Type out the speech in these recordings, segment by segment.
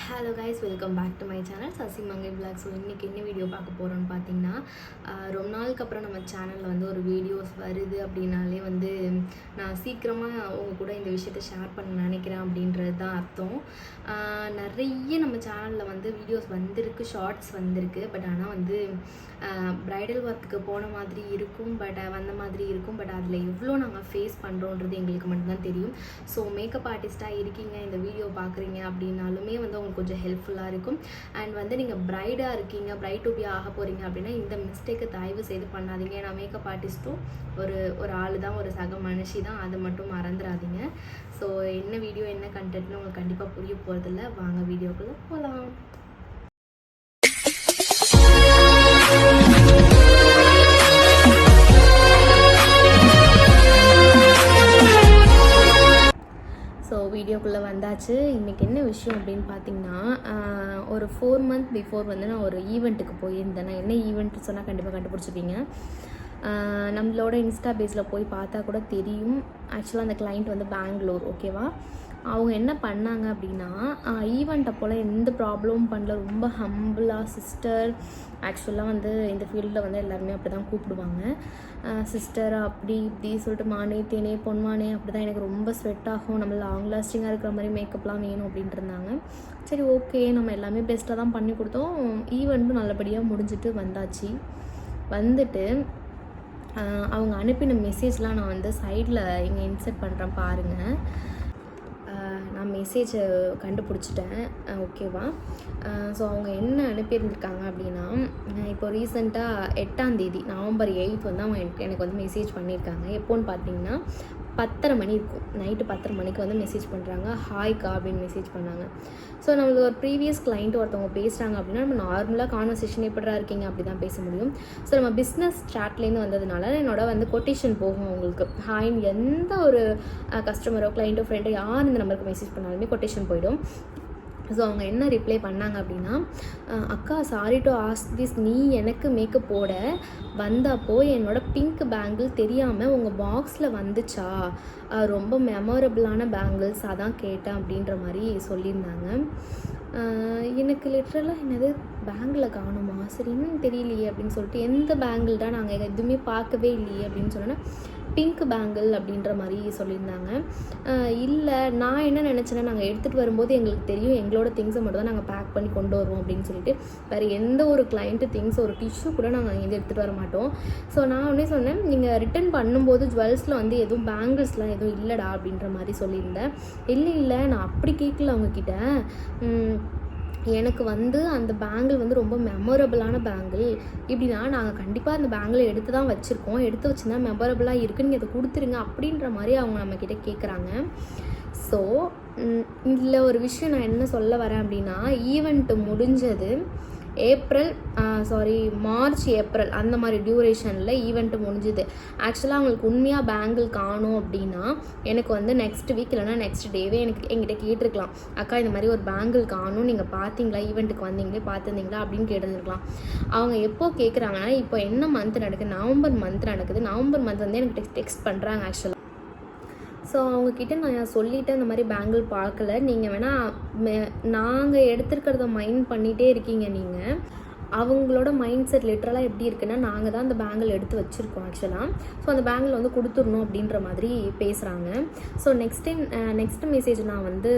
Hello guys, welcome back to my channel Sasi Mangai vlog. So இன்றைக்கி என்ன video பார்க்க போகிறோன்னு பார்த்தீங்கன்னா, ரொம்ப நாளுக்கு அப்புறம் நம்ம சேனலில் வந்து ஒரு வீடியோஸ் வருது அப்படின்னாலே வந்து நான் சீக்கிரமாக உங்கள் கூட இந்த விஷயத்தை ஷேர் பண்ண நினைக்கிறேன் அப்படின்றது தான் அர்த்தம். நிறைய நம்ம சேனலில் வந்து வீடியோஸ் வந்திருக்கு, ஷார்ட்ஸ் வந்திருக்கு. பட் ஆனால் வந்து ப்ரைடல் ஒர்க்குக்கு போன மாதிரி இருக்கும், பட் வந்த மாதிரி இருக்கும். பட் அதில் எவ்வளோ நாங்கள் ஃபேஸ் பண்ணுறோன்றது எங்களுக்கு மட்டும்தான் தெரியும். ஸோ மேக்கப் ஆர்டிஸ்ட்டாக இருக்கீங்க, இந்த வீடியோ பார்க்குறீங்க அப்படின்னாலுமே வந்து உங்களுக்கு கொஞ்சம் ஹெல்ப்ஃபுல்லாக இருக்கும். அண்ட் வந்து நீங்கள் ப்ரைடாக இருக்கீங்க, ப்ரைட் டு பி ஆக போகிறீங்க அப்படின்னா இந்த மிஸ்டேக்கை தயவு செய்து பண்ணாதீங்க. ஏன்னா மேக்கப் ஆர்டிஸ்ட்டும் ஒரு ஆள் தான், ஒரு சக மனுஷி தான், அதை மட்டும் மறந்துடாதீங்க. ஸோ என்ன வீடியோ என்ன கண்டென்ட்னு உங்களுக்கு கண்டிப்பாக புரிய போகிறதில்ல. வாங்க வீடியோக்குள்ளே போகலாம். ஸோ வீடியோக்குள்ளே வந்தாச்சு. இன்றைக்கி என்ன விஷயம் அப்படின்னு பார்த்தீங்கன்னா, ஒரு 4 months பிஃபோர் வந்து நான் ஒரு ஈவெண்ட்டுக்கு போயிருந்தேன். நான் என்ன ஈவெண்ட்டு சொன்னால் கண்டிப்பாக கண்டுபிடிச்சிருப்பீங்க. நம்மளோட இன்ஸ்டா பேஜில் போய் பார்த்தா கூட தெரியும். ஆக்சுவலாக அந்த கிளைண்ட் வந்து பெங்களூர், ஓகேவா. அவங்க என்ன பண்ணாங்க அப்படின்னா, ஈவெண்ட்டை போல் எந்த ப்ராப்ளமும் பண்ணல, ரொம்ப ஹம்பிளாக சிஸ்டர். ஆக்சுவலாக வந்து இந்த ஃபீல்டில் வந்து எல்லாருமே அப்படி தான் கூப்பிடுவாங்க, சிஸ்டர் அப்படி இப்படி சொல்லிட்டு, மானே தேனே பொன்மானே அப்படி தான். எனக்கு ரொம்ப ஸ்வெட் ஆகும், நம்ம லாங் லாஸ்டிங்காக இருக்கிற மாதிரி மேக்கப்லாம் வேணும் அப்படின்ட்டு இருந்தாங்க. சரி ஓகே, நம்ம எல்லாமே பெஸ்ட்டாக தான் பண்ணி கொடுத்தோம். ஈவெண்ட்டும் நல்லபடியாக முடிஞ்சிட்டு வந்தாச்சு. வந்துட்டு அவங்க அனுப்பின மெசேஜ்லாம் நான் வந்து சைடில் இங்கே இன்சர்ட் பண்ணுறேன் பாருங்கள். நான் மெசேஜை கண்டுபிடிச்சிட்டேன், ஓகேவா. ஸோ அவங்க என்ன அனுப்பியிருந்திருக்காங்க அப்படின்னா, இப்போ ரீசெண்டாக 8ஆம் தேதி நவம்பர் 8 வந்து அவங்க எனக்கு வந்து மெசேஜ் பண்ணியிருக்காங்க. எப்போன்னு பார்த்தீங்கன்னா 10:30 மணி இருக்கும், நைட்டு 10:30 மணிக்கு வந்து மெசேஜ் பண்ணுறாங்க. ஹாய்க்கா அப்படின்னு மெசேஜ் பண்ணாங்க. ஸோ நம்மளுக்கு ஒரு ப்ரீவியஸ் கிளைண்ட் ஒருத்தவங்க பேசுகிறாங்க அப்படின்னா நம்ம நார்மலாக கான்வர்சேஷன் எப்படிடா இருக்கீங்க அப்படி தான் பேச முடியும். ஸோ நம்ம பிஸ்னஸ் சாட்லேருந்து வந்ததுனால என்னோட வந்து கொட்டேஷன் போகும் அவங்களுக்கு. ஹாய்ன்னு எந்த ஒரு கஸ்டமரோ கிளைண்ட்டோ ஃப்ரெண்டோ யார் இந்த நம்பருக்கு மெசேஜ் பண்ணாலுமே கொட்டேஷன் போயிடும். ஸோ அவங்க என்ன ரிப்ளை பண்ணாங்க அப்படின்னா, அக்கா சாரி டு ஆஸ்க் திஸ், நீ எனக்கு மேக்கப் போட வந்தப்போ என்னோடய பிங்க் பேங்கிள் தெரியாமல் உங்கள் பாக்ஸில் வந்துச்சா, ரொம்ப மெமரபிளான பேங்கிள்ஸ் அதான் கேட்டேன் அப்படின்ற மாதிரி சொல்லியிருந்தாங்க. எனக்கு லிட்ரலாக என்னது பேங்கில் காணுமா, சரி இன்னும் தெரியலையே அப்படின்னு சொல்லிட்டு, எந்த பேங்கிள் தான் நாங்கள் எதுவுமே பார்க்கவே இல்லையே அப்படின்னு சொன்னோன்னா, பிங்க் பேங்கிள் அப்படின்ற மாதிரி சொல்லியிருந்தாங்க. இல்லை நான் என்ன நினச்சேன்னா, நாங்கள் எடுத்துகிட்டு வரும்போது எங்களுக்கு தெரியும் எங்களோட திங்ஸை மட்டும் தான் நாங்கள் பேக் பண்ணி கொண்டு வருவோம் அப்படின்னு சொல்லிட்டு, வேறு எந்த ஒரு கிளைண்ட்டு திங்ஸ் ஒரு டிஷ்யூ கூட நாங்கள் இங்கே எடுத்துகிட்டு வர மாட்டோம். ஸோ நான் உடனே சொன்னேன், நீங்கள் ரிட்டன் பண்ணும்போது ஜுவல்ஸில் வந்து எதுவும் பேங்கிள்ஸ்லாம் எதுவும் இல்லைடா அப்படின்ற மாதிரி சொல்லியிருந்தேன். இல்லை நான் அப்படி கேட்கல அவங்கக்கிட்ட. எனக்கு வந்து அந்த பேங்கிள் வந்து ரொம்ப மெமரபிளான பேங்கிள், இப்படின்னா நாங்கள் கண்டிப்பாக அந்த பேங்கிளை எடுத்து தான் வச்சுருக்கோம், எடுத்து வச்சுருந்தா மெமரபிளாக இருக்குன்னு நீங்கள் அதை கொடுத்துருங்க அப்படின்ற மாதிரி அவங்க நம்மக்கிட்ட கேட்குறாங்க. ஸோ இதில் ஒரு விஷயம் நான் என்ன சொல்ல வரேன் அப்படின்னா, ஈவெண்ட்டு முடிஞ்சது மார்ச் ஏப்ரல் அந்த மாதிரி டியூரேஷனில் ஈவெண்ட்டு முடிஞ்சுது. ஆக்சுவலாக அவங்களுக்கு உண்மையாக பேங்கிள் காணும் அப்படின்னா எனக்கு வந்து நெக்ஸ்ட் வீக் இல்லைனா நெக்ஸ்ட் டேவே என்கிட்ட கேட்டிருக்கலாம், அக்கா இந்த மாதிரி ஒரு பேங்கிள் காணும், நீங்கள் பார்த்தீங்களா, ஈவெண்ட்டுக்கு வந்தீங்களே பார்த்துருந்தீங்களா அப்படின்னு கேட்டிருந்துருக்கலாம். அவங்க எப்போ கேட்குறாங்கன்னா, இப்போ என்ன மந்த் நடக்குது, நவம்பர் மந்த் நடக்குது. நவம்பர் மந்த் வந்து எனக்கு டெக்ஸ்ட் பண்ணுறாங்க ஆக்சுவலாக. ஸோ அவங்கக்கிட்ட நான் சொல்லிவிட்டு இந்த மாதிரி பேங்கிள் பார்க்கல, நீங்கள் வேணால் நாங்கள் எடுத்துருக்கிறத மைண்ட் பண்ணிகிட்டே இருக்கீங்க. நீங்கள் அவங்களோட மைண்ட் செட் லிட்ரலாக எப்படி இருக்குன்னா, நாங்கள் தான் அந்த பேங்கிள் எடுத்து வச்சுருக்கோம் ஆக்சுவலாக, ஸோ அந்த பேங்கிள் வந்து கொடுத்துடணும் அப்படின்ற மாதிரி பேசுகிறாங்க. ஸோ நெக்ஸ்ட் மெசேஜ் நான் வந்து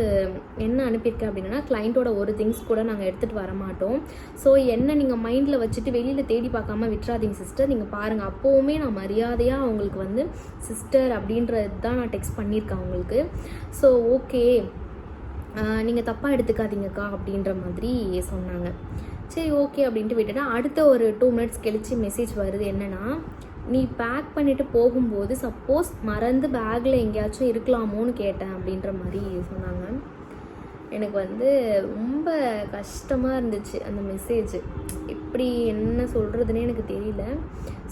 என்ன அனுப்பியிருக்கேன் அப்படின்னா, கிளைண்ட்டோட ஒரு திங்ஸ் கூட நாங்கள் எடுத்துகிட்டு வர மாட்டோம். ஸோ என்ன நீங்கள் மைண்டில் வச்சுட்டு வெளியில் தேடி பார்க்காம விட்டுறாதீங்க சிஸ்டர், நீங்கள் பாருங்கள். அப்போவுமே நான் மரியாதையாக அவங்களுக்கு வந்து சிஸ்டர் அப்படின்றது தான் நான் டெக்ஸ்ட் பண்ணியிருக்கேன் அவங்களுக்கு. ஸோ ஓகே, நீங்கள் தப்பாக எடுத்துக்காதீங்கக்கா அப்படின்ற மாதிரி சொன்னாங்க. சரி ஓகே அப்படின்ட்டு விட்டுட்டா. அடுத்த ஒரு 2 minutes கழிச்சு மெசேஜ் வருது. என்னென்னா, நீ பேக் பண்ணிவிட்டு போகும்போது சப்போஸ் மறந்து பேக்கில் எங்கேயாச்சும் இருக்கலாமோன்னு கேட்டேன் அப்படின்ற மாதிரி சொன்னாங்க. எனக்கு வந்து ரொம்ப கஷ்டமாக இருந்துச்சு அந்த மெசேஜ். எப்படி என்ன சொல்கிறதுனே எனக்கு தெரியல.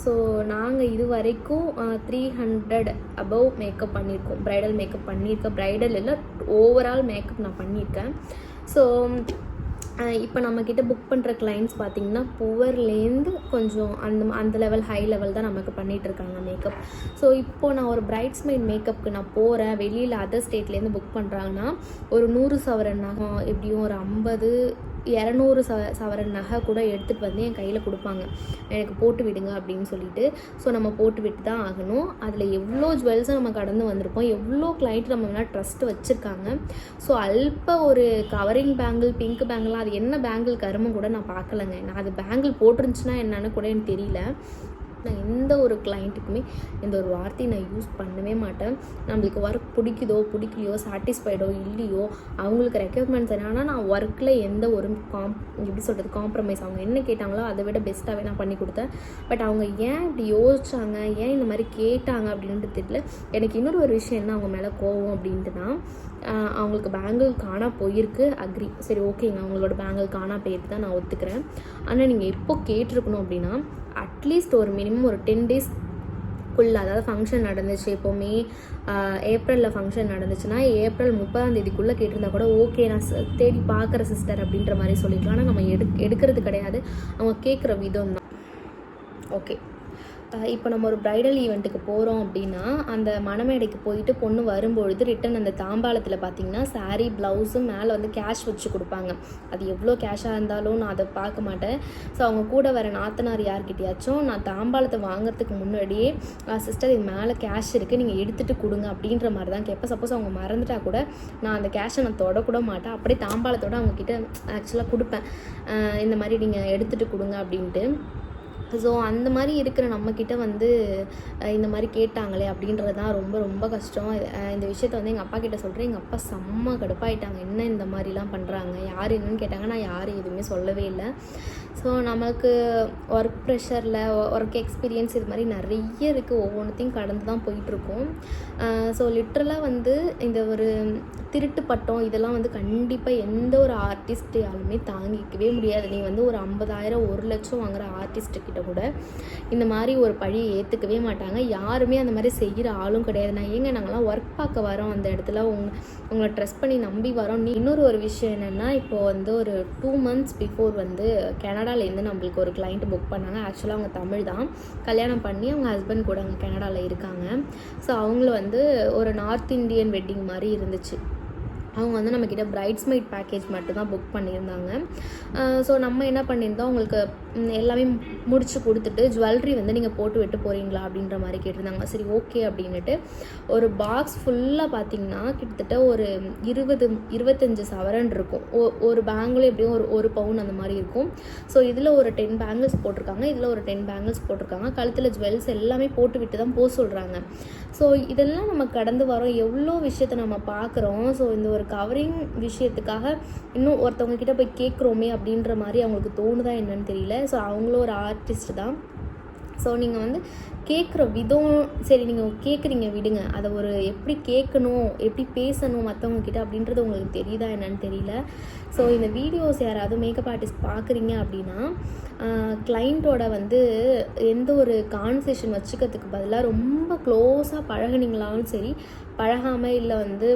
ஸோ நாங்கள் இது வரைக்கும் 300 above மேக்கப் பண்ணியிருக்கோம், ப்ரைடல் மேக்கப் பண்ணியிருக்கேன். ப்ரைடல் இல்லை, ஓவரால் மேக்கப் நான் பண்ணியிருக்கேன். ஸோ இப்போ நம்மக்கிட்ட புக் பண்ணுற கிளைண்ட்ஸ் பார்த்திங்கன்னா புவர்லேருந்து கொஞ்சம் அந்த லெவல் ஹை லெவல் தான் நமக்கு பண்ணிகிட்ருக்காங்க மேக்கப். ஸோ இப்போது நான் ஒரு பிரைட்ஸ்மெய்ட் மேக்கப்புக்கு நான் போகிறேன், வெளியில் அதர் ஸ்டேட்லேருந்து புக் பண்ணுறாங்கன்னா ஒரு 100 சவரன் நகை, எப்படியும் ஒரு 50-200 சவரன் நகை கூட எடுத்துகிட்டு வந்து என் கையில் கொடுப்பாங்க, எனக்கு போட்டு விடுங்க அப்படின்னு சொல்லிட்டு. ஸோ நம்ம போட்டு விட்டு தான் ஆகணும். அதில் எவ்வளோ ஜுவல்ஸை நம்ம கடந்து வந்திருப்போம், எவ்வளோ கிளைண்ட் நம்ம மேலே ட்ரஸ்ட் வச்சுருக்காங்க. ஸோ அல்ப ஒரு கவரிங் பேங்கிள், பிங்க் பேங்கிள்லாம், அது என்ன பேங்கிள் கருமும் கூட நான் பார்க்கலங்க. நான் அது பேங்கிள் போட்டிருந்துச்சுன்னா என்னன்னு கூட எனக்கு தெரியல. நான் எந்த ஒரு கிளைண்ட்டுக்குமே இந்த ஒரு வார்த்தையை நான் யூஸ் பண்ணவே மாட்டேன். நம்மளுக்கு ஒர்க் பிடிக்குதோ பிடிக்கலையோ, சாட்டிஸ்ஃபைடோ இல்லையோ, அவங்களுக்கு ரெக்யர்மெண்ட்ஸ் என்னன்னா நான் ஒர்க்கில் எந்த ஒரு எப்படி சொல்கிறது காம்ப்ரமைஸ், அவங்க என்ன கேட்டாங்களோ அதை விட பெஸ்ட்டாகவே நான் பண்ணி கொடுத்தேன். பட் அவங்க ஏன் இப்படி யோசிச்சாங்க, ஏன் இந்த மாதிரி கேட்டாங்க அப்படின்ட்டு தெரியல. எனக்கு இன்னொரு ஒரு விஷயம் என்ன அவங்க மேலே கோவம் அப்படின்ட்டுனா, அவங்களுக்கு பேங்கிள் காணா போயிருக்கு, அக்ரி, சரி ஓகேங்க, அவங்களோட பேங்கிள் காணா போயிருக்கு தான் நான் ஒத்துக்கிறேன். ஆனால் நீங்கள் எப்போ கேட்டிருக்கணும் அப்படின்னா, அட்லீஸ்ட் ஒரு மினிமம் ஒரு 10 டேஸ்க்குள்ளே, அதாவது ஃபங்க்ஷன் நடந்துச்சு, எப்போவுமே ஏப்ரலில் ஃபங்க்ஷன் நடந்துச்சுன்னா ஏப்ரல் 30ஆம் தேதிக்குள்ளே கேட்டிருந்தா கூட ஓகே, நான் தேடி பார்க்குற சிஸ்டர் அப்படின்ற மாதிரி சொல்லிக்கலாம். ஆனால் நம்ம எடுக்கிறது கிடையாது, அவங்க கேட்குற விதம் தான். ஓகே, இப்போ நம்ம ஒரு ப்ரைடல் ஈவெண்ட்டுக்கு போகிறோம் அப்படின்னா, அந்த மணமேடைக்கு போயிட்டு பொண்ணு வரும்பொழுது ரிட்டன் அந்த தாம்பாளத்தில் பார்த்திங்கன்னா சாரீ, ப்ளவுஸும் மேலே வந்து கேஷ் வச்சு கொடுப்பாங்க. அது எவ்வளோ கேஷாக இருந்தாலும் நான் அதை பார்க்க மாட்டேன். ஸோ அவங்க கூட வர நாத்தனார் யார்கிட்டையாச்சும் நான் தாம்பாளத்தை வாங்குறதுக்கு முன்னாடியே, சிஸ்டர் இது மேலே கேஷ் இருக்குது, நீங்கள் எடுத்துகிட்டு கொடுங்க அப்படின்ற மாதிரி தான் கேட்பேன். சப்போஸ் அவங்க மறந்துட்டா கூட நான் அந்த கேஷை நான் தொடக்கூட மாட்டேன், அப்படியே தாம்பாளத்தோடு அவங்கக்கிட்ட ஆக்சுவலாக கொடுப்பேன், இந்த மாதிரி நீங்கள் எடுத்துகிட்டு கொடுங்க அப்படின்ட்டு. ஸோ அந்த மாதிரி இருக்கிற நம்மக்கிட்ட வந்து இந்த மாதிரி கேட்டாங்களே அப்படின்றது தான் ரொம்ப ரொம்ப கஷ்டம். இந்த விஷயத்த வந்து எங்கள் அப்பா கிட்ட சொல்கிறேன். எங்கள் அப்பா செம்ம கடுப்பாயிட்டாங்க, என்ன இந்த மாதிரிலாம் பண்ணுறாங்க, யார் என்னன்னு கேட்டாங்க. நான் யாரும் எதுவுமே சொல்லவே இல்லை. ஸோ நமக்கு ஒர்க் ப்ரெஷரில், ஒர்க் எக்ஸ்பீரியன்ஸ் இது மாதிரி நிறைய இருக்குது, ஒவ்வொன்றுத்தையும் கடந்து தான் போயிட்டுருக்கோம். ஸோ லிட்ரலாக வந்து இந்த ஒரு திருட்டு பட்டம் இதெல்லாம் வந்து கண்டிப்பாக எந்த ஒரு ஆர்டிஸ்டாலுமே தாங்கிக்கவே முடியாது. நீ வந்து ஒரு 50,000 1 லட்சம் வாங்குகிற ஆர்டிஸ்ட்டுக்கிட்ட கூட இந்த மாதிரி ஒரு பழியை ஏற்றுக்கவே மாட்டாங்க. யாருமே அந்த மாதிரி செய்கிற ஆளும் கிடையாது. நான் ஏங்க, நாங்கள்லாம் ஒர்க் பார்க்க வரோம், அந்த இடத்துல உங்களை ட்ரெஸ் பண்ணி நம்பி வரோம். இன்னொரு ஒரு விஷயம் என்னென்னா, இப்போது வந்து ஒரு 2 months பிஃபோர் வந்து கனடாலேருந்து நம்மளுக்கு ஒரு கிளைண்ட் புக் பண்ணாங்க. ஆக்சுவலாக அவங்க தமிழ் தான், கல்யாணம் பண்ணி அவங்க ஹஸ்பண்ட் கூட அங்கே கனடாவில் இருக்காங்க. ஸோ அவங்கள வந்து ஒரு நார்த் இந்தியன் வெட்டிங் மாதிரி இருந்துச்சு. அவங்க வந்து நம்மக்கிட்ட பிரைட்ஸ்மெய்ட் பேக்கேஜ் மட்டும் தான் புக் பண்ணியிருந்தாங்க. ஸோ நம்ம என்ன பண்ணியிருந்தோம், அவங்களுக்கு எல்லாமே முடிச்சு கொடுத்துட்டு ஜுவல்லரி வந்து நீங்கள் போட்டு விட்டு போகிறீங்களா அப்படின்ற மாதிரி கேட்டிருந்தாங்க. சரி ஓகே அப்படின்ட்டு ஒரு பாக்ஸ் ஃபுல்லாக பார்த்திங்கன்னா கிட்டத்தட்ட ஒரு 20-25 சவரன் இருக்கும். ஒரு பேங்கிள் எப்படியும் ஒரு பவுன் அந்த மாதிரி இருக்கும். ஸோ இதில் ஒரு 10 பேங்கிள்ஸ் போட்டிருக்காங்க, இதில் ஒரு 10 பேங்கிள்ஸ் போட்டிருக்காங்க. கழுத்தில் ஜுவல்ஸ் எல்லாமே போட்டு விட்டு தான் போக சொல்கிறாங்க. ஸோ இதெல்லாம் நம்ம கடந்து வரோம், எவ்வளோ விஷயத்தை நம்ம பார்க்குறோம். ஸோ இந்த ஒரு கவரிங் விஷயத்துக்காக இன்னும் ஒருத்தவங்க கிட்ட போய் கேட்குறோமே அப்படின்ற மாதிரி அவங்களுக்கு தோணுதா என்னன்னு தெரியல. ஸோ அவங்களும் ஒரு ஆர்டிஸ்ட் தான். ஸோ நீங்கள் வந்து கேட்குற விதம், சரி நீங்கள் கேட்குறீங்க விடுங்க, அதை ஒரு எப்படி கேட்கணும், எப்படி பேசணும் மற்றவங்கக்கிட்ட அப்படின்றது உங்களுக்கு தெரியுதா என்னன்னு தெரியல. ஸோ இந்த வீடியோஸ் யாராவது மேக்கப் ஆர்டிஸ்ட் பார்க்குறீங்க அப்படின்னா, கிளைண்ட்டோட வந்து எந்த ஒரு கான்வர்சேஷன் வச்சுக்கிறதுக்கு பதிலாக ரொம்ப க்ளோஸாக பழகுனீங்களாலும் சரி, பழகாமல் இல்லை வந்து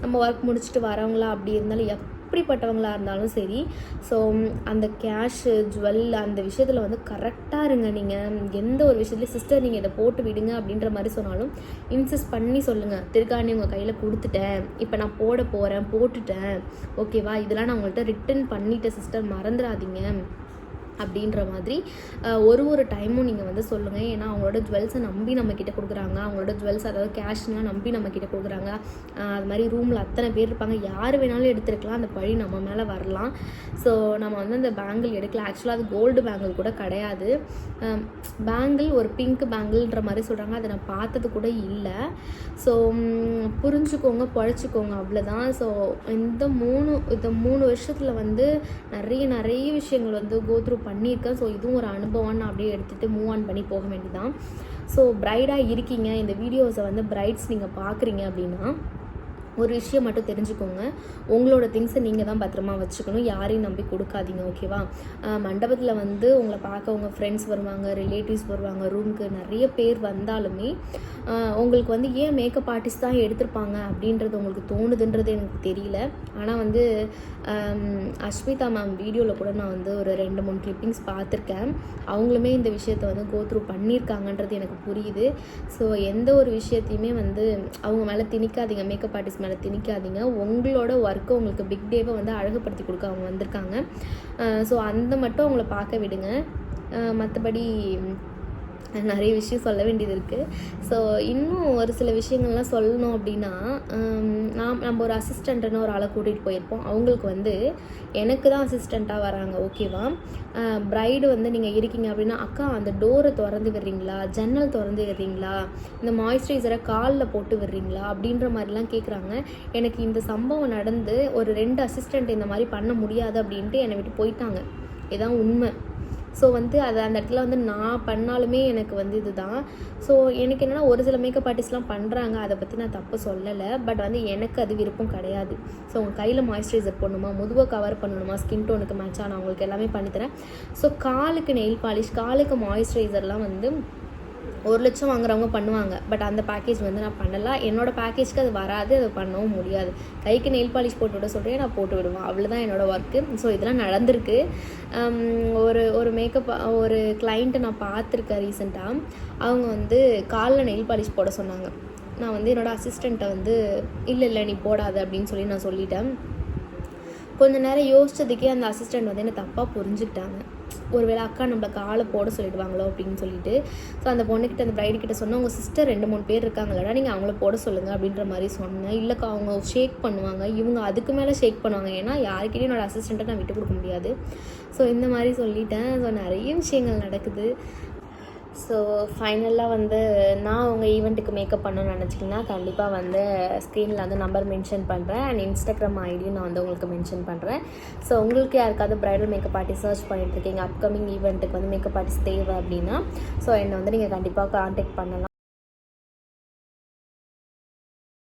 நம்ம ஒர்க் முடிச்சுட்டு வரவங்களா அப்படி இருந்தாலும் எப்படிப்பட்டவங்களாக இருந்தாலும் சரி, ஸோ அந்த கேஷு, ஜுவல் அந்த விஷயத்தில் வந்து கரெக்டாக இருங்க. நீங்கள் எந்த ஒரு விஷயத்துலையும் சிஸ்டர் நீங்கள் இதை போட்டு விடுங்க அப்படின்ற மாதிரி சொன்னாலும் இன்சிஸ்ட் பண்ணி சொல்லுங்கள். திருக்காணி உங்கள் கையில் கொடுத்துட்டேன், இப்போ நான் போட போகிறேன், போட்டுட்டேன், ஓகேவா, இதெல்லாம் நான் உங்கள்கிட்ட ரிட்டன் பண்ணிட்டேன் சிஸ்டர், மறந்துடாதீங்க அப்படின்ற மாதிரி ஒரு டைமும் நீங்கள் வந்து சொல்லுங்கள். ஏன்னா அவங்களோட ஜுவல்ஸை நம்பி நம்மக்கிட்ட கொடுக்குறாங்க, அவங்களோட ஜுவல்ஸ் அதாவது கேஷ்லாம் நம்பி நம்மக்கிட்ட கொடுக்குறாங்க. அது மாதிரி ரூமில் அத்தனை பேர் இருப்பாங்க, யார் வேணாலும் எடுத்துருக்கலாம், அந்த பழி நம்ம மேலே வரலாம். ஸோ நம்ம வந்து அந்த பேங்கிள் எடுக்கலாம். ஆக்சுவலாக அது கோல்டு பேங்கிள் கூட கிடையாது, பேங்கிள் ஒரு பிங்க் பேங்கிள்ன்ற மாதிரி சொல்கிறாங்க. அதை நான் பார்த்தது கூட இல்லை. ஸோ புரிஞ்சுக்கோங்க, பழச்சிக்கோங்க, அவ்வளோதான். ஸோ இந்த 3 வருஷத்தில் வந்து நிறைய விஷயங்கள் வந்து கோத்ரூ பண்ணியிருக்கேன். ஸோ இதுவும் ஒரு அனுபவம், நான் அப்படியே எடுத்துகிட்டு மூவ் ஆன் பண்ணி போக வேண்டியதான். ஸோ ப்ரைடாக இருக்கீங்க, இந்த வீடியோஸை வந்து பிரைட்ஸ் நீங்கள் பார்க்குறீங்க அப்படின்னா ஒரு விஷயம் மட்டும் தெரிஞ்சுக்கோங்க, உங்களோட திங்ஸை நீங்கள் தான் பத்திரமா வச்சுக்கணும், யாரையும் நம்பி கொடுக்காதீங்க, ஓகேவா. மண்டபத்தில் வந்து உங்களை பார்க்க உங்கள் ஃப்ரெண்ட்ஸ் வருவாங்க, ரிலேட்டிவ்ஸ் வருவாங்க, ரூமுக்கு நிறைய பேர் வந்தாலுமே உங்களுக்கு வந்து ஏன் மேக்கப் ஆர்டிஸ்ட் தான் எடுத்திருப்பாங்க அப்படின்றது உங்களுக்கு தோணுதுன்றது எனக்கு தெரியல. ஆனால் வந்து அஸ்மிதா மேம் வீடியோவில் கூட நான் வந்து ஒரு 2-3 கிளிப்பிங்ஸ் பார்த்துருக்கேன். அவங்களுமே இந்த விஷயத்தை வந்து கோ த்ரூ பண்ணியிருக்காங்கன்றது எனக்கு புரியுது. ஸோ எந்த ஒரு விஷயத்தையுமே வந்து அவங்க மேலே திணிக்காதீங்க, மேக்கப் ஆர்டிஸ்ட் மேலே திணிக்காதீங்க. உங்களோட ஒர்க்கை உங்களுக்கு பிக் டேவை வந்து அழகுபடுத்தி கொடுக்க அவங்க வந்திருக்காங்க. ஸோ அந்த மட்டும் அவங்கள பார்க்க விடுங்க. மற்றபடி நிறைய விஷயம் சொல்ல வேண்டியது இருக்குது. ஸோ இன்னும் ஒரு சில விஷயங்கள்லாம் சொல்லணும் அப்படின்னா, நம்ம ஒரு அசிஸ்டண்ட்டுன்னு ஒரு ஆளை கூட்டிகிட்டு போயிருப்போம். அவங்களுக்கு வந்து எனக்கு தான் அசிஸ்டண்ட்டாக வராங்க, ஓகேவா. ப்ரைடு வந்து நீங்கள் இருக்கீங்க அப்படின்னா, அக்கா அந்த டோரை திறந்து விடுறீங்களா, ஜன்னல் திறந்து விடுறீங்களா, இந்த மாய்ஸ்சரைசரை காலில் போட்டு விடுறீங்களா அப்படின்ற மாதிரிலாம் கேட்குறாங்க. எனக்கு இந்த சம்பவம் நடந்து ஒரு 2 அசிஸ்டண்ட் இந்த மாதிரி பண்ண முடியாது அப்படின்ட்டு என்னை விட்டு போயிட்டாங்க. இதுதான் உண்மை. ஸோ வந்து அது அந்த இடத்துல வந்து நான் பண்ணாலுமே எனக்கு வந்து இதுதான். ஸோ எனக்கு என்னென்னா ஒரு சில மேக்கப் ஆர்டிஸ்ட்லாம் பண்ணுறாங்க, அதை பற்றி நான் தப்பு சொல்லலை. பட் வந்து எனக்கு அது விருப்பம் கிடையாது. ஸோ உங்கள் கையில் மாய்ஸ்சரைசர் போடணுமா, முதுவை கவர் பண்ணணுமா, ஸ்கின் டோனுக்கு மேட்ச் நான் உங்களுக்கு எல்லாமே பண்ணித்தரேன். ஸோ காலுக்கு நெயில் பாலிஷ், காலுக்கு மாய்ஸ்சரைசர்லாம் வந்து 1 லட்சம் வாங்குறவங்க பண்ணுவாங்க. பட் அந்த பேக்கேஜ் வந்து நான் பண்ணலாம். என்னோடய பேக்கேஜ்க்கு அது வராது, அதை பண்ணவும் முடியாது. கைக்கு நெயில் பாலிஷ் போட்டு விட சொல்கிறேன், நான் போட்டு விடுவேன். அவ்வளோதான் என்னோடய ஒர்க்கு. ஸோ இதெல்லாம் நடந்திருக்கு. ஒரு மேக்கப் ஒரு கிளைண்ட்டை நான் பார்த்துருக்கேன் ரீசெண்டாக. அவங்க வந்து காலில் நெயில் பாலிஷ் போட சொன்னாங்க. நான் வந்து என்னோடய அசிஸ்டண்ட்டை வந்து இல்லை நீ போடாத அப்படின்னு சொல்லி நான் சொல்லிட்டேன். கொஞ்சம் நேரம் யோசித்ததுக்கே அந்த அசிஸ்டண்ட் வந்து என்னை தப்பாக புரிஞ்சுக்கிட்டாங்க. ஒருவேளை அக்கா நம்மளை காலை போட சொல்லிடுவாங்களோ அப்படின்னு சொல்லிட்டு. ஸோ அந்த பொண்ணுக்கிட்ட, அந்த ப்ரைடு கிட்ட சொன்னால், உங்கள் சிஸ்டர் 2-3 பேர் இருக்காங்களடா, நீங்கள் அவங்கள போட சொல்லுங்கள் அப்படின்ற மாதிரி சொன்னேன். இல்லைக்கா அவங்க ஷேக் பண்ணுவாங்க, இவங்க அதுக்கு மேலே ஷேக் பண்ணுவாங்க. ஏன்னா யாருக்கிட்டையும் என்னோடய அசிஸ்டண்ட்டை நான் விட்டு கொடுக்க முடியாது. ஸோ இந்த மாதிரி சொல்லிட்டேன். ஸோ நிறைய விஷயங்கள் நடக்குது. ஸோ ஃபைனலாக வந்து நான் உங்கள் ஈவெண்ட்டுக்கு மேக்கப் பண்ணணும்னு நினச்சிங்கன்னா கண்டிப்பாக வந்து ஸ்க்ரீனில் வந்து நம்பர் மென்ஷன் பண்ணுறேன். அண்ட் இன்ஸ்டாகிராம் ஐடியும் நான் வந்து உங்களுக்கு மென்ஷன் பண்ணுறேன். ஸோ உங்களுக்கு யாருக்காவது ப்ரைடல் மேக்கப் ஆர்டிஸ்ட் சர்ச் பண்ணிட்டுருக்கீங்க, அப்கமிங் ஈவெண்ட்டுக்கு வந்து மேக்கப் ஆர்டிஸ்ட் தேவை அப்படின்னா, ஸோ என்னை வந்து நீங்கள் கண்டிப்பாக கான்டாக்ட் பண்ணலாம்.